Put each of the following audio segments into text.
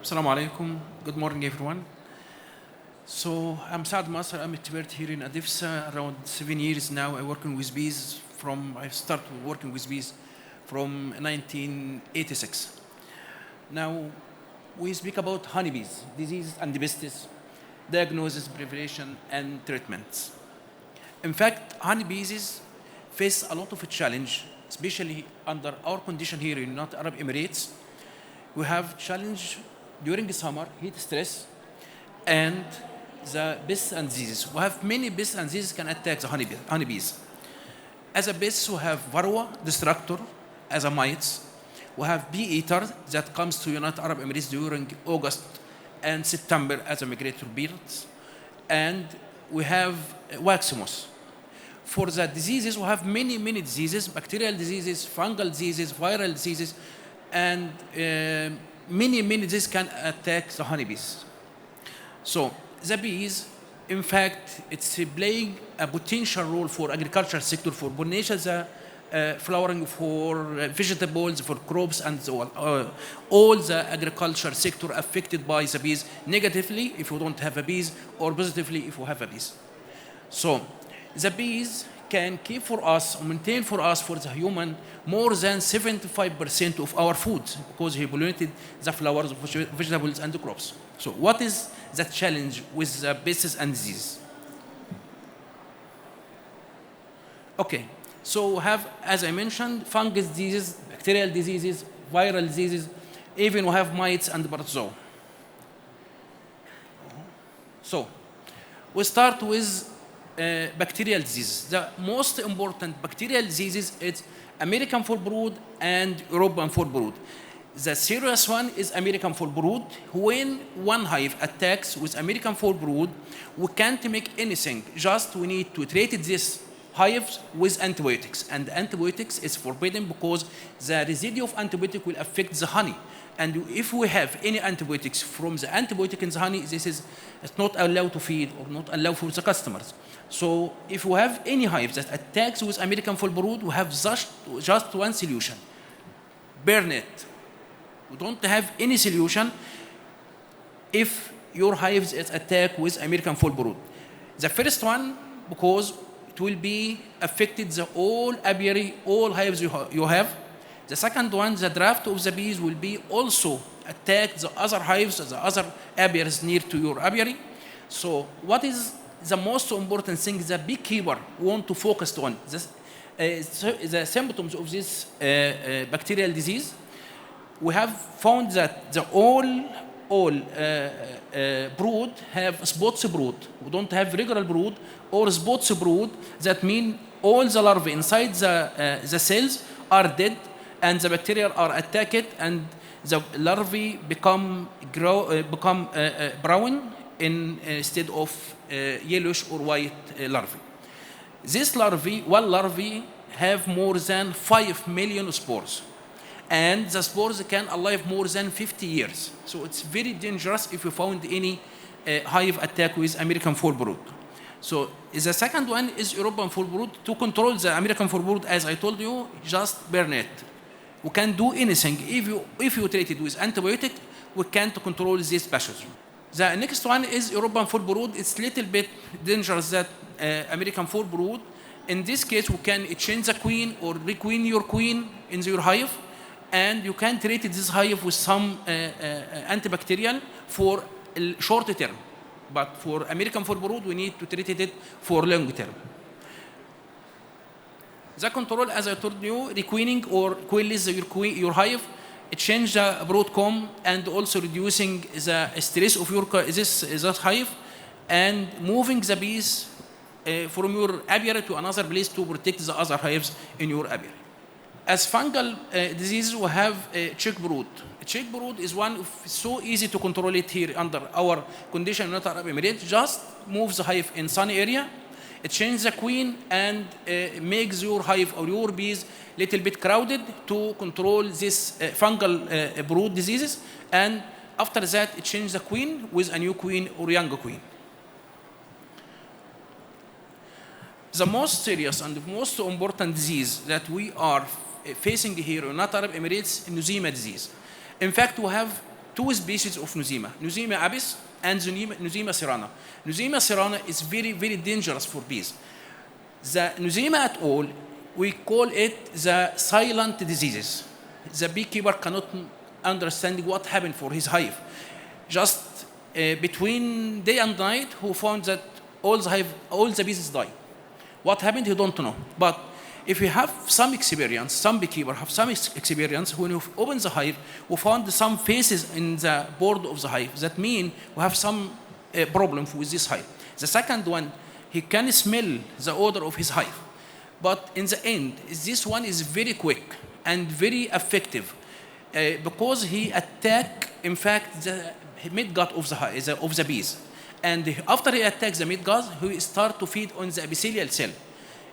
Assalamu alaikum. Good morning, everyone. So I'm Saad Masr. I'm an expert here in Adifsa. Around 7 years now, I'm working with bees. I started working with bees from 1986. Now we speak about honeybees, diseases and pests, diagnosis, prevention, and treatments. In fact, honeybees face a lot of challenge, especially under our condition here in United Arab Emirates. We have challenge during the summer, heat stress, and the pests and diseases. We have many pests and diseases can attack the honeybees. As a pest, we have varroa, destructor, as a mites. We have bee eater that comes to United Arab Emirates during August and September as a migratory birds. And we have wax moth. For the diseases, we have many diseases, bacterial diseases, fungal diseases, viral diseases, and many diseases can attack the honeybees. So the bees, in fact, it's playing a potential role for agriculture sector, for pollination, flowering, for vegetables, for crops, and so on. All the agriculture sector affected by the bees negatively if you don't have a bees, or positively if you have a bees. So the bees can keep for us, or maintain for us, for the human, more than 75% of our food, because he pollinated the flowers, vegetables, and the crops. So what is the challenge with the pests and diseases? Okay, so we have, as I mentioned, fungus diseases, bacterial diseases, viral diseases, even we have mites and protozoa. So we start with bacterial diseases. The most important bacterial diseases is American foul brood and European foul brood. The serious one is American foul brood. When one hive attacks with American foul brood, we can't make anything. Just we need to treat this hives with antibiotics. And antibiotics is forbidden because the residue of antibiotic will affect the honey. And if we have any antibiotics from the antibiotic in the honey, it's not allowed to feed or not allowed for the customers. So if we have any hive that attacks with American foul brood, we have just one solution: burn it. We don't have any solution if your hives is attacked with American foul brood. The first one, because it will be affected the all apiary, all hives you have. The second one, the draft of the bees will be also attack the other hives, the other apiaries near to your apiary. So what is the most important thing the beekeeper want to focus on? The symptoms of this bacterial disease. We have found that the all brood have spots brood. We don't have regular brood or spots brood. That means all the larvae inside the cells are dead, and the bacteria are attacked, and the larvae become brown instead of yellowish or white larvae. This one larvae have more than 5 million spores, and the spores can alive more than 50 years. So it's very dangerous if you found any hive attack with American foul brood. So the second one is European foul brood. To control the American foul brood, as I told you, just burn it. We can't do anything. If you treat it with antibiotic, we can't control this pathogen. The next one is European foul brood. It's a little bit dangerous that American foul brood. In this case, we can change the queen or requeen your queen in your hive, and you can treat this hive with some antibacterial for short term. But for American foul brood, we need to treat it for long term. The control, as I told you, requeening or queenless your hive, change the brood comb, and also reducing the stress of this hive, and moving the bees from your apiary to another place to protect the other hives in your apiary. As fungal diseases, we have chick brood. Chick brood is one of so easy to control it here under our condition in United Arab Emirates. Just move the hive in sunny area, change the queen, and makes your hive or your bees little bit crowded to control this fungal brood diseases. And after that, change the queen with a new queen or young queen. The most serious and most important disease that we are facing here in United Arab Emirates, eczema disease. In fact, we have two species of Nosema, Nosema apis and Nosema cerana. Nosema cerana is very, very dangerous for bees. The Nosema at all, we call it the silent diseases. The beekeeper cannot understand what happened for his hive. Just between day and night, who found that all the bees die. What happened, he don't know. But if you have some experience, some beekeeper have some experience, when you open the hive, we found some faces in the board of the hive. That means we have some problem with this hive. The second one, he can smell the odor of his hive. But in the end, this one is very quick and very effective because he attack, in fact, the midgut of the bees. And after he attacks the midgut, he start to feed on the epithelial cell.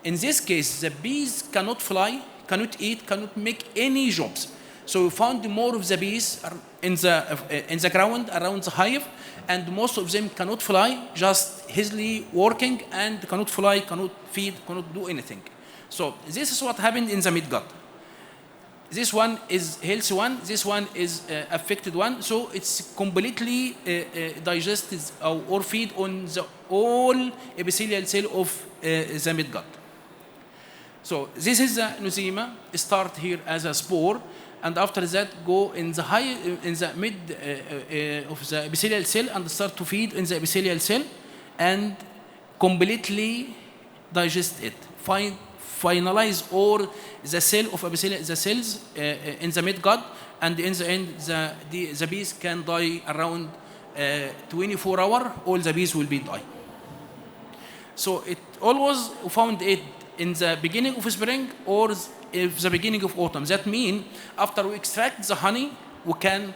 In this case, the bees cannot fly, cannot eat, cannot make any jobs. So we found more of the bees in the ground around the hive, and most of them cannot fly, just easily working, and cannot fly, cannot feed, cannot do anything. So this is what happened in the midgut. This one is healthy one, this one is affected one, so it's completely digested or feed on the all epithelial cell of the midgut. So this is the Nosema, start here as a spore, and after that go in the mid of the epithelial cell and start to feed in the epithelial cell and completely digest it. Finalize all the cell of the cells in the midgut, and in the end the bees can die around 24 hours. All the bees will be die. So it always found it in the beginning of spring or the beginning of autumn. That means after we extract the honey, we can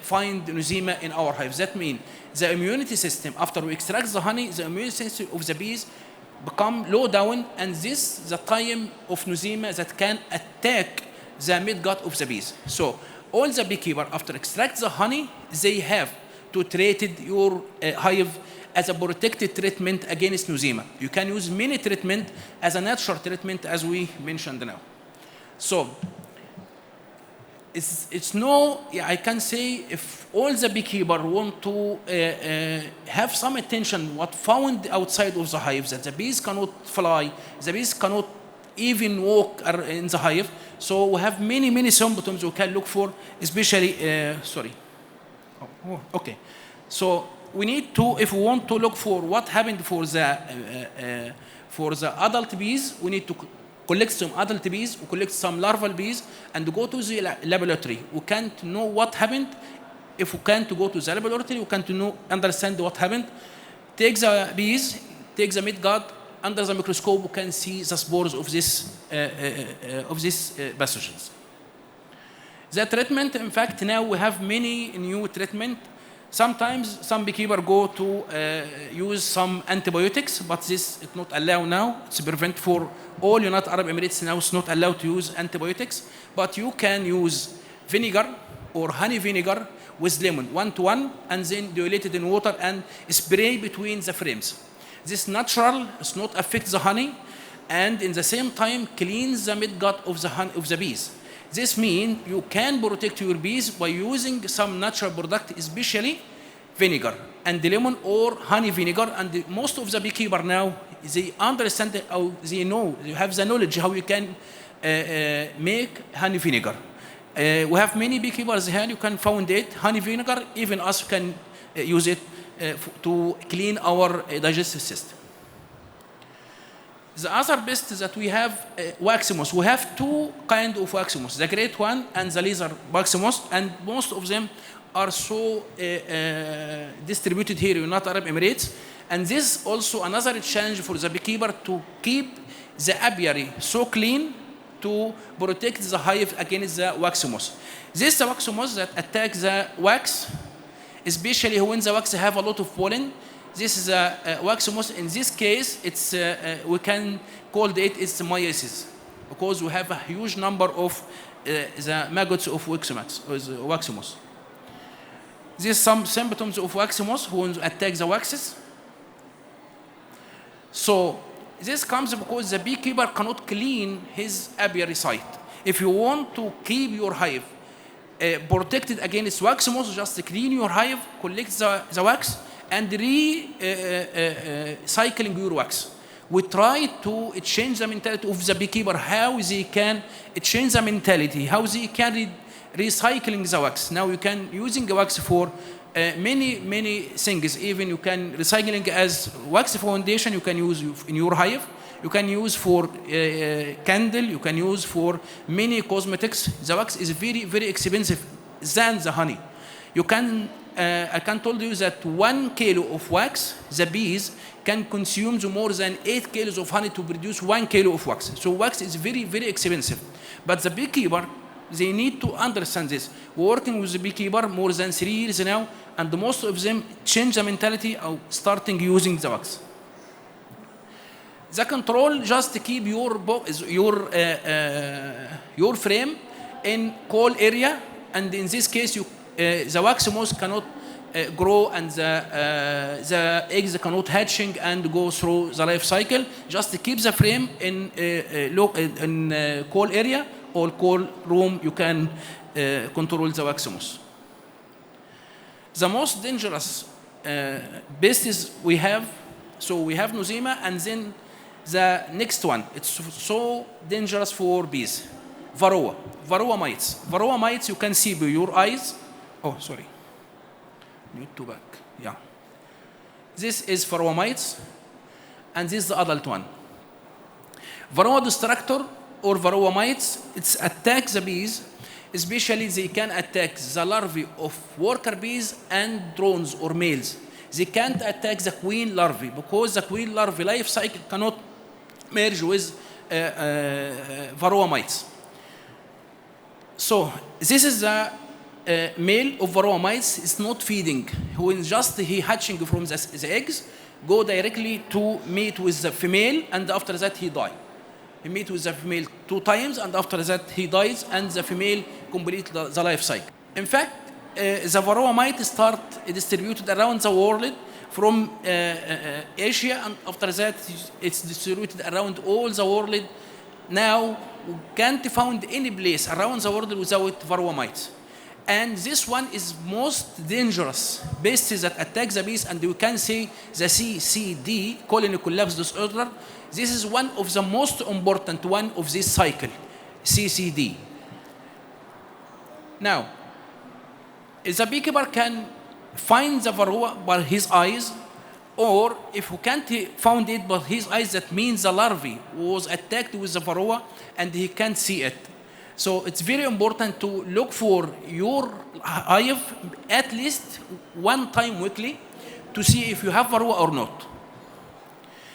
find Nosema in our hives. That means the immunity system, after we extract the honey, the immunity system of the bees become low down, and this is the time of Nosema that can attack the midgut of the bees. So all the beekeeper, after extract the honey, they have to treat your hive as a protected treatment against Nosema. You can use many treatment as a natural treatment, as we mentioned now. So it's no, I can say, if all the beekeeper want to have some attention what found outside of the hive, that the bees cannot fly, the bees cannot even walk in the hive. So we have many symptoms we can look for, especially, okay. So we need to, if we want to look for what happened for the adult bees, we need to collect some adult bees, we collect some larval bees, and go to the laboratory. We can't know what happened. If we can't go to the laboratory, we can't understand what happened. Take the bees, take the midgut, under the microscope, we can see the spores of these pathogens. The treatment, in fact, now we have many new treatment. Sometimes some beekeeper go to use some antibiotics, but this is not allowed now. It's prevent for all United Arab Emirates now. It's not allowed to use antibiotics, but you can use vinegar or honey vinegar with lemon 1:1, and then diluted in water and spray between the frames. This natural does not affect the honey, and in the same time cleans the midgut of the bees. This means you can protect your bees by using some natural product, especially vinegar and lemon or honey vinegar. And most of the beekeeper now, they understand how they know, you have the knowledge how you can make honey vinegar. We have many beekeepers here, you can find it, honey vinegar, even us can use it to clean our digestive system. The other pest that we have, wax moth. We have two kinds of wax moth, the great one and the lizard wax moth, and most of them are so distributed here in United Arab Emirates. And this also another challenge for the beekeeper to keep the apiary so clean to protect the hive against the wax moth. This is the wax moth that attacks the wax, especially when the wax have a lot of pollen. This is a wax moth. In this case, it's we can call it's meiosis, because we have a huge number of the maggots of wax moth. These are some symptoms of wax moth when attack the waxes. So this comes because the beekeeper cannot clean his apiary site. If you want to keep your hive protected against wax moth. Just clean your hive, collect the wax, and recycling your wax. We try to change the mentality of the beekeeper, how they can change the mentality, how they can recycling the wax. Now you can using the wax for many things. Even you can recycling as wax foundation. You can use in your hive. You can use for candle. You can use for many cosmetics. The wax is very expensive than the honey. You can I can tell you that 1 kilo of wax, the bees can consume more than 8 kilos of honey to produce 1 kilo of wax. So wax is very expensive. But the beekeeper, they need to understand this. We're working with the beekeeper more than 3 years now, and most of them change the mentality of starting using the wax. The control, just keep your frame in cold area, and in this case, the wax moth cannot grow, and the eggs cannot hatching and go through the life cycle. Just keep the frame in cold area or cold room. You can control the wax moth. The most dangerous pests we have, so we have Nosema, and then the next one, it's so dangerous for bees, Varroa mites. Varroa mites you can see by your eyes. Oh, sorry. Need to back. Yeah. This is Varroa mites, and this is the adult one. Varroa destructor or Varroa mites, it's attack the bees. Especially they can attack the larvae of worker bees and drones or males. They can't attack the queen larvae because the queen larvae life cycle cannot merge with Varroa mites. So this is the male of Varroa mites. Is not feeding. When just he hatching from the eggs, go directly to meet with the female, and after that he die. He meet with the female 2 times, and after that he dies, and the female complete the life cycle. In fact, the Varroa mite start distributed around the world from Asia, and after that it's distributed around all the world. Now we can't find any place around the world without Varroa mites. And this one is most dangerous pests that attack the bees, and we can say the CCD, colony collapse disorder. This is one of the most important one of this cycle, CCD. Now, the beekeeper can find the Varroa by his eyes, or if he can't find it by his eyes, that means the larvae was attacked with the Varroa and he can't see it. So it's very important to look for your hive at least 1 time weekly to see if you have Varroa or not.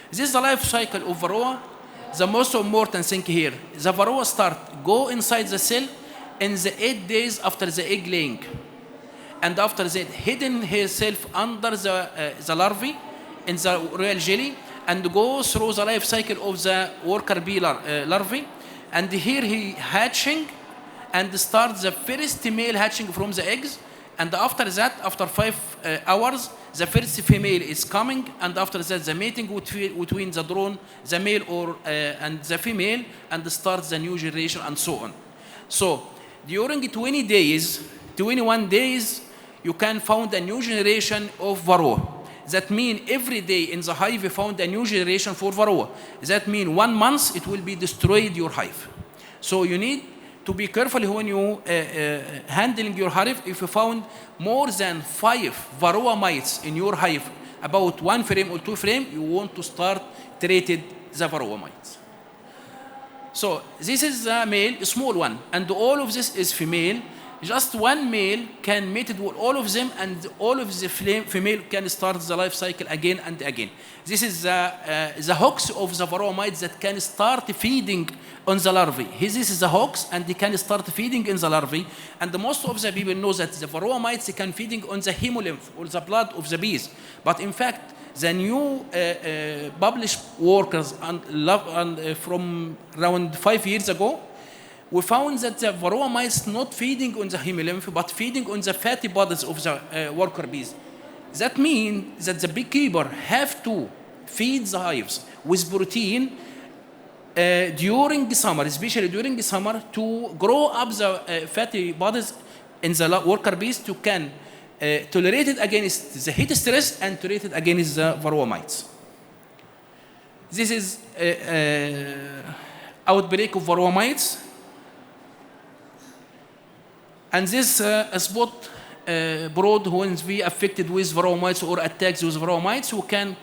This is the life cycle of Varroa. The most important thing here, the Varroa go inside the cell in the 8 days after the egg laying. And after that, hidden herself under the larvae in the royal jelly, and go through the life cycle of the worker bee larvae. And here he hatching and starts the first male hatching from the eggs. And after that, after 5 hours, the first female is coming. And after that, the mating between the drone, the male and the female, and starts the new generation and so on. So during 20 days, 21 days, you can find a new generation of Varroa. That means every day in the hive you found a new generation for Varroa. That means 1 month it will be destroyed your hive. So you need to be careful when you handling your hive. If you found more than 5 Varroa mites in your hive, about 1 frame or 2 frame, you want to start treated the Varroa mites. So this is the male, a small one, and all of this is female. Just 1 male can mate it with all of them, and all of the female can start the life cycle again and again. This is the hawks of the Varroa mites that can start feeding on the larvae. This is the hawks, and they can start feeding in the larvae. And most of the people know that the Varroa mites can feeding on the hemolymph or the blood of the bees. But in fact, the new published workers from around 5 years ago, we found that the Varroa mites not feeding on the hemolymph, but feeding on the fatty bodies of the worker bees. That means that the beekeeper have to feed the hives with protein during the summer, especially during the summer, to grow up the fatty bodies in the worker bees to can tolerate it against the heat stress and tolerate it against the varroa mites. This is outbreak of varroa mites. And this spot broad when we affected with varroa mites or attacks with varroa mites, we can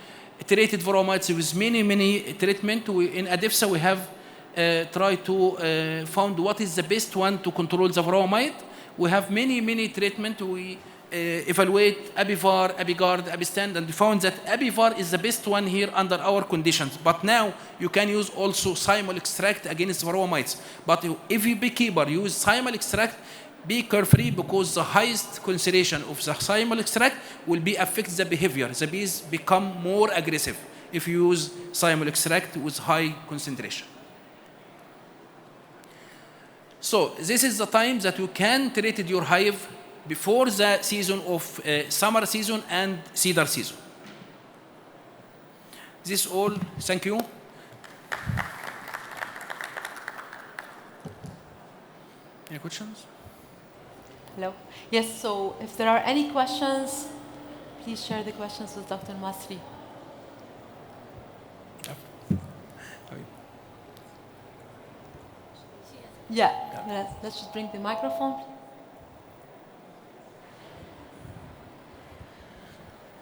treat varroa mites with many treatment. In ADEFSA we have tried to found what is the best one to control the varroa mite. We have many treatment. We evaluate Abivar, Abigard, Abistand, and we found that Abivar is the best one here under our conditions. But now you can use also thymol extract against varroa mites. But if you beekeeper use thymol extract, be careful because the highest concentration of the thymol extract will be affect the behavior. The bees become more aggressive if you use thymol extract with high concentration. So this is the time that you can treat your hive before the season of summer season and cedar season. This all. Thank you. Any questions? Hello. Yes, so if there are any questions, please share the questions with Dr. Masri. Yeah, let's just bring the microphone.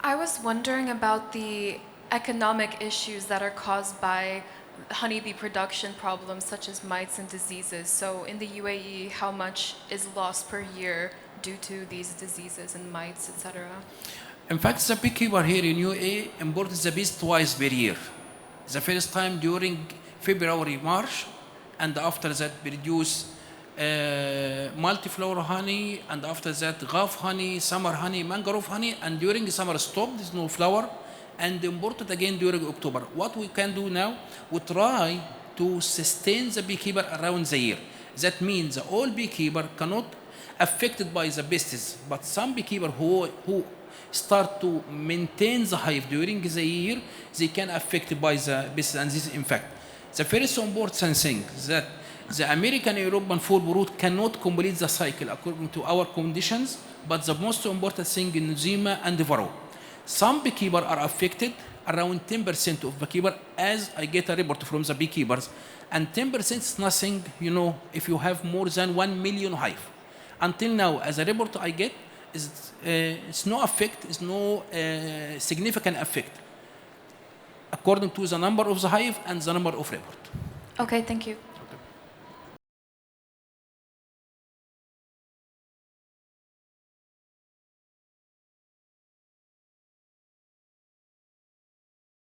I was wondering about the economic issues that are caused by honeybee production problems such as mites and diseases. So in the UAE, how much is lost per year due to these diseases and mites, etc.? In fact, the beekeeper here in UAE imports the bees twice per year. The first time during February, March, and after that produce multi-flower honey, and after that ghaf honey, summer honey, mangrove honey, and during the summer stop, there's no flower, and imported again during October. What we can do now, we try to sustain the beekeeper around the year. That means all beekeeper cannot affected by the pests, but some beekeeper who start to maintain the hive during the year, they can affected by the pests, and this is in fact the first important thing that the American and European food brood cannot complete the cycle according to our conditions, but the most important thing in Nzima and Varroa. Some beekeepers are affected, around 10% of beekeepers, as I get a report from the beekeepers, and 10% is nothing, you know, if you have more than 1 million hive. Until now, as a report I get, it's no effect, it's no significant effect, according to the number of the hive and the number of report. Okay, thank you.